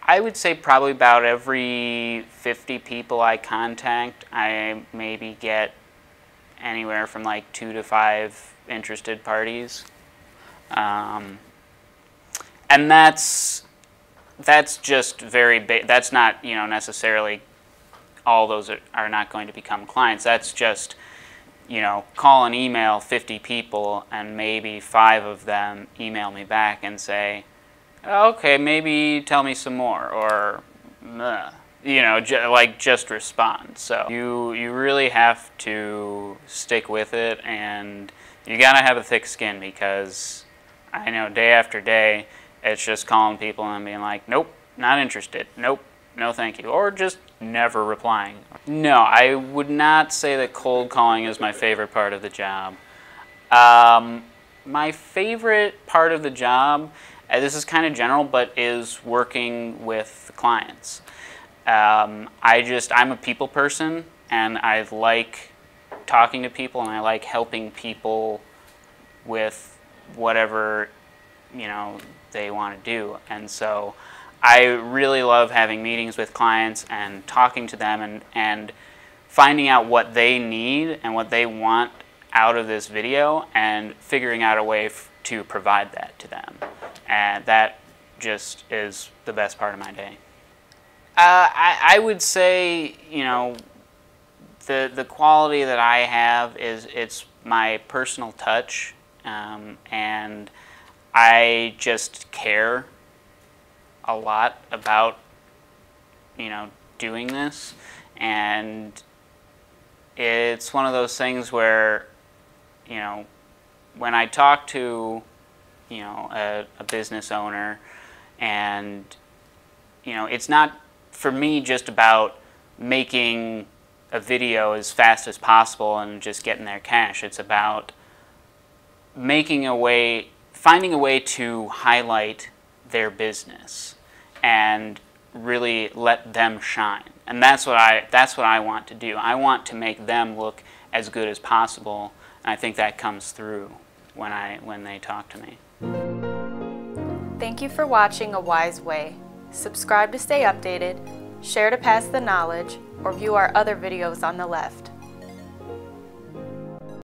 I would say probably about every 50 people I contact, I maybe get anywhere from like 2 to 5 interested parties. And that's just very big. That's not, necessarily all those are not going to become clients. That's just, call and email 50 people and maybe 5 of them email me back and say, okay, maybe tell me some more, or, just respond. So you really have to stick with it, and you gotta have a thick skin, because I know day after day it's just calling people and being like, nope, not interested, nope, no thank you, or just never replying. No, I would not say that cold calling is my favorite part of the job. My favorite part of the job, this is kind of general, but is working with clients. I'm a people person, and I like talking to people, and I like helping people with whatever they want to do. And so I really love having meetings with clients and talking to them and finding out what they need and what they want out of this video, and figuring out a way to provide that to them. And that just is the best part of my day. I would say, the quality that I have is it's my personal touch, and I just care a lot about, doing this. And it's one of those things where, when I talk to, a business owner, and, it's not for me just about making a video as fast as possible and just getting their cash. It's about finding a way to highlight their business and really let them shine. And that's what I want to do. I want to make them look as good as possible, and I think that comes through when they talk to me. Thank you for watching A Wise Way. Subscribe to stay updated, share to pass the knowledge, or view our other videos on the left.